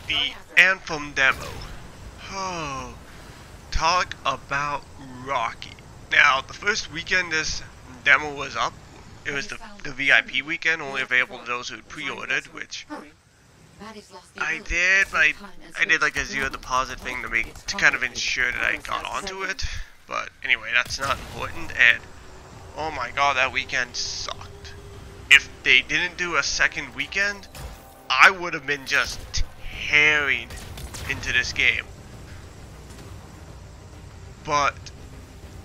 The Anthem demo. Oh, talk about rocky. Now, the first weekend this demo was up, it was the VIP weekend, only available to those who pre-ordered, which I did, but I did like a zero deposit thing to kind of ensure that I got onto it. But anyway, that's not important, and oh my god, that weekend sucked. If they didn't do a second weekend, I would have been just tearing into this game. But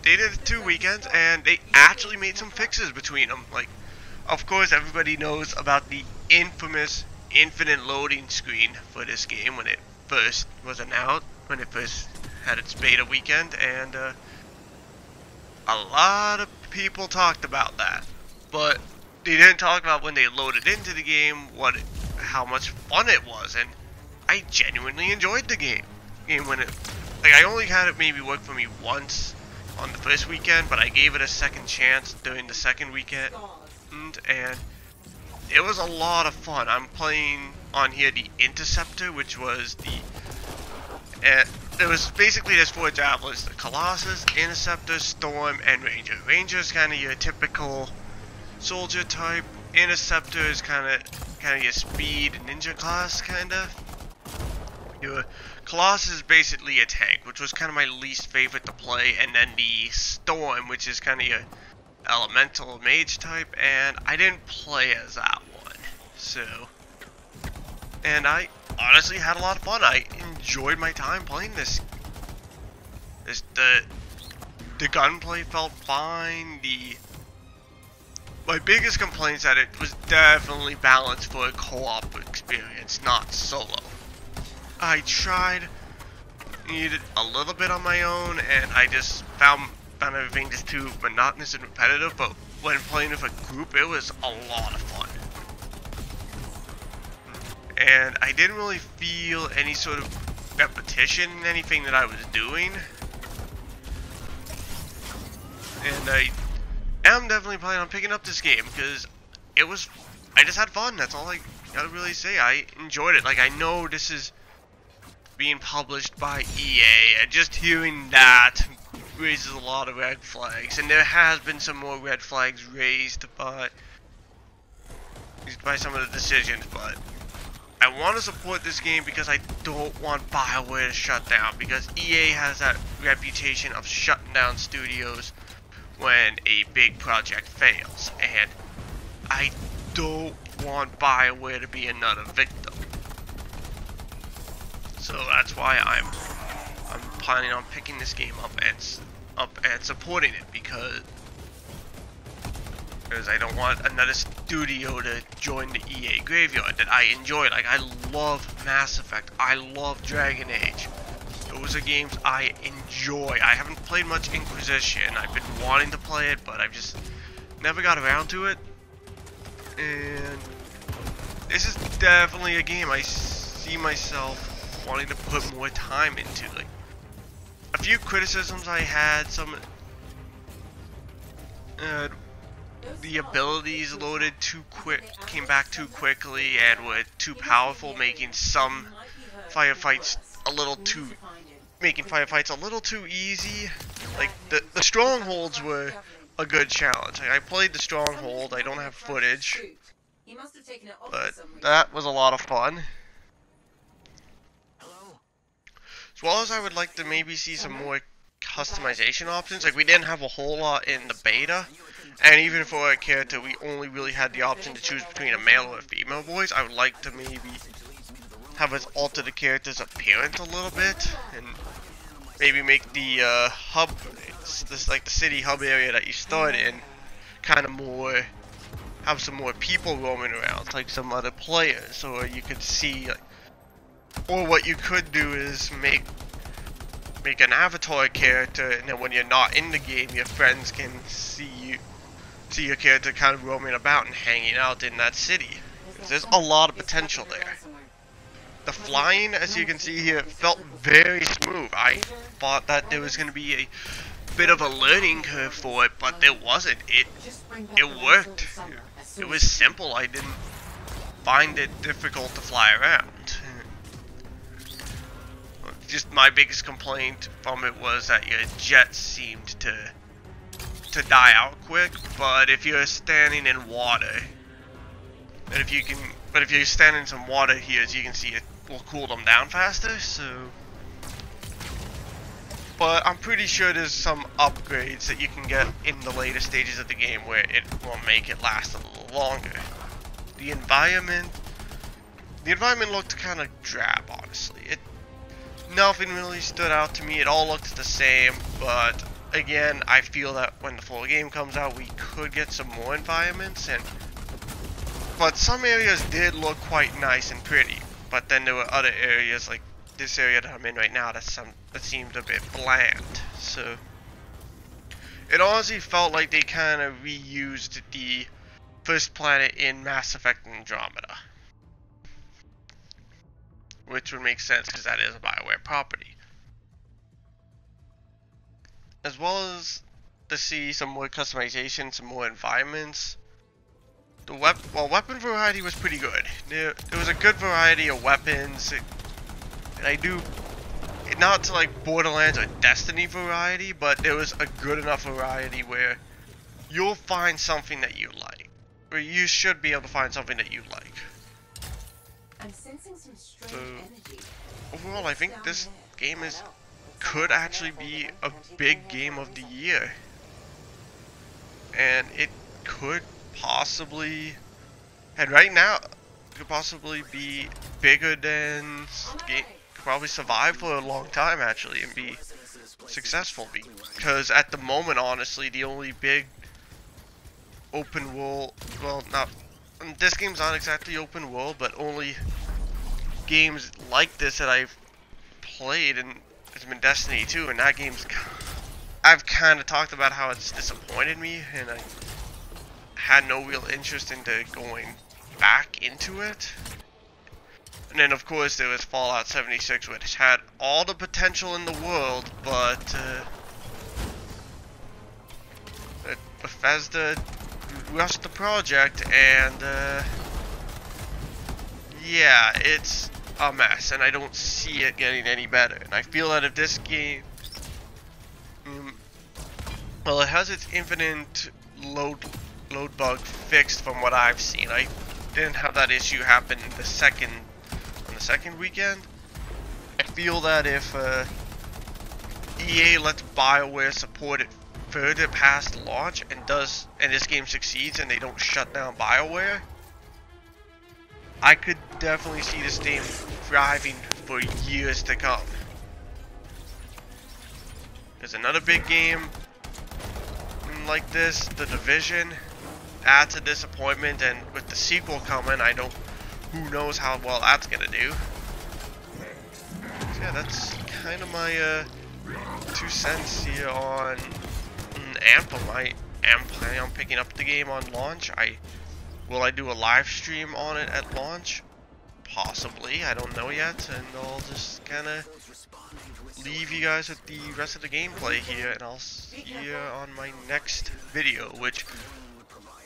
they did 2 weekends, and they actually made some fixes between them. Like, of course, everybody knows about the infamous infinite loading screen for this game when it first was announced, when it first had its beta weekend, and a lot of people talked about that. But they didn't talk about when they loaded into the game how much fun it was, and I genuinely enjoyed the game. When it, like, I only had it maybe work for me once on the first weekend, but I gave it a second chance during the second weekend, and it was a lot of fun. I'm playing on here the Interceptor, which was there was basically there's 4 javelins: the Colossus, Interceptor, Storm, and Ranger. Ranger is kind of your typical soldier type. Interceptor is kind of your speed ninja class kind of. Your Colossus is basically a tank, which was kind of my least favorite to play, and then the Storm, which is kind of your elemental mage type, and I didn't play as that one. So, and I honestly had a lot of fun. I enjoyed my time playing this. The gunplay felt fine. My biggest complaint is that it was definitely balanced for a co-op experience, not solo. I tried it a little bit on my own, and I just found everything just too monotonous and repetitive, but when playing with a group, it was a lot of fun. And I didn't really feel any sort of repetition in anything that I was doing. And I am definitely planning on picking up this game, because I just had fun. That's all I gotta really say. I enjoyed it. Like, I know this is being published by EA, and just hearing that raises a lot of red flags, and there has been some more red flags raised by some of the decisions, but I want to support this game because I don't want BioWare to shut down, because EA has that reputation of shutting down studios when a big project fails, and I don't want BioWare to be another victim. So that's why I'm planning on picking this game up and supporting it, because I don't want another studio to join the EA graveyard that I enjoy. Like, I love Mass Effect, I love Dragon Age. Those are games I enjoy. I haven't played much Inquisition. I've been wanting to play it, but I've just never got around to it. And this is definitely a game I see myself wanting to put more time into. Like, a few criticisms I had, the abilities loaded too quick, came back too quickly, and were too powerful, making some firefights a little too easy. Like, the strongholds were a good challenge. Like, I played the stronghold. I don't have footage, but that was a lot of fun. As well as I would like to maybe see some more customization options. Like, we didn't have a whole lot in the beta, and even for our character, we only really had the option to choose between a male or a female voice. I would like to maybe have us alter the character's appearance a little bit, and maybe make the hub, like the city hub area that you start in, kind of more, have some more people roaming around, like some other players, or you could see, like, or what you could do is make an avatar character, and then when you're not in the game, your friends can see your character kind of roaming about and hanging out in that city. There's a lot of potential there. The flying, as you can see here, felt very smooth. I thought that there was going to be a bit of a learning curve for it, but there wasn't. It worked. It was simple. I find it difficult to fly around. Just my biggest complaint from it was that your jets seemed to die out quick, but if you're standing in water, but if you're standing in some water here, as you can see, it will cool them down faster, so. But I'm pretty sure there's some upgrades that you can get in the later stages of the game where it will make it last a little longer. The environment looked kind of drab, honestly. Nothing really stood out to me. It all looked the same, but again, I feel that when the full game comes out, we could get some more environments, but some areas did look quite nice and pretty. But then there were other areas like this area that I'm in right now that seemed a bit bland. So it honestly felt like they kind of reused the first planet in Mass Effect Andromeda, which would make sense because that is a BioWare property. As well as to see some more customization, some more environments. The weapon variety was pretty good. There was a good variety of weapons, and I do, not to like Borderlands or Destiny variety, but there was a good enough variety where you'll find something that you like, or you should be able to find something that you like. I'm sensing some strange energy. Overall, I think this game could actually be a big game of the year, and it could possibly, and right now, could possibly be bigger than could probably survive for a long time actually and be successful, because at the moment, honestly, the only big open world, well, not this game's not exactly open world, but only games like this that I've played, and it's been Destiny 2, and that game's, I've kind of talked about how it's disappointed me, and I had no real interest into going back into it. And then of course there was Fallout 76, which had all the potential in the world, but Bethesda rushed the project, and yeah, it's a mess, and I don't see it getting any better. And I feel that if this game, well, it has its infinite load bug fixed from what I've seen. I didn't have that issue happen on the second weekend. I feel that if EA lets BioWare support it further past launch and this game succeeds and they don't shut down BioWare, I could definitely see this game thriving for years to come. There's another big game like this, The Division, adds a disappointment, and with the sequel coming, who knows how well that's gonna do. So yeah, that's kind of my 2 cents here on Anthem. I am planning on picking up the game on launch. Will I do a live stream on it at launch? Possibly, I don't know yet, and I'll just kind of leave you guys with the rest of the gameplay here, and I'll see you on my next video, which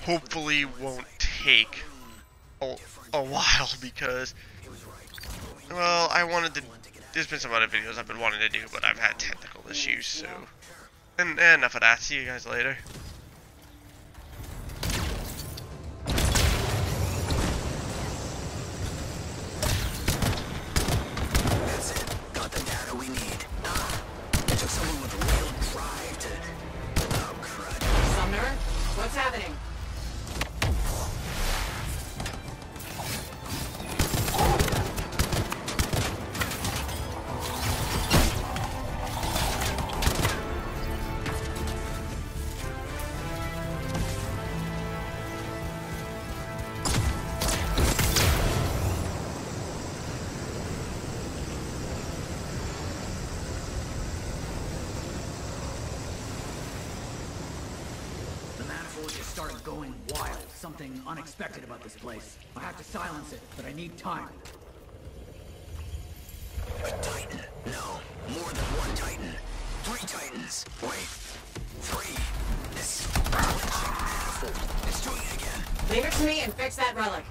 hopefully won't take a while, because, well, there's been some other videos I've been wanting to do, but I've had technical issues, so, and enough of that. See you guys later. That's it. Got the data we need. It took someone with real drive to... Oh, crud. Sumner, what's happening? Just started going wild. Something unexpected about this place. I have to silence it, but I need time. A Titan? No. More than one Titan. 3 Titans. Wait. 3. This manifold. It's doing it again. Leave it to me and fix that relic.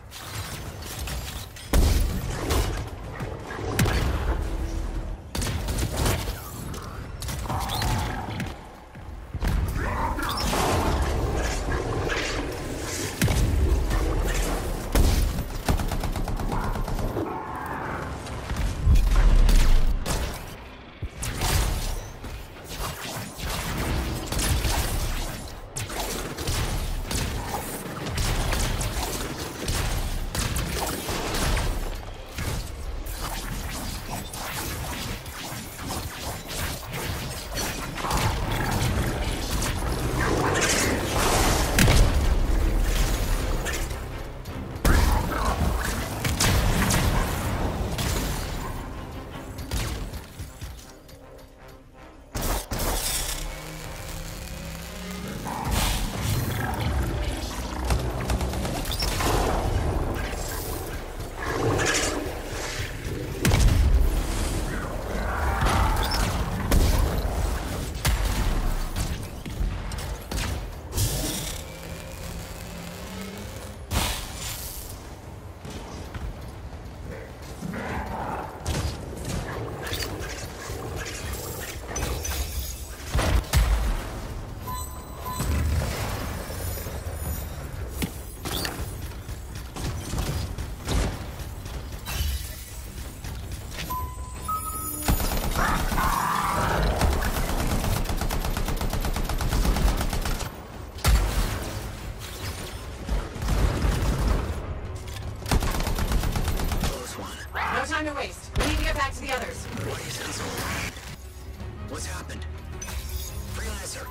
time to waste. We need to get back to the others. Why is it so loud? What's happened? Freelancer,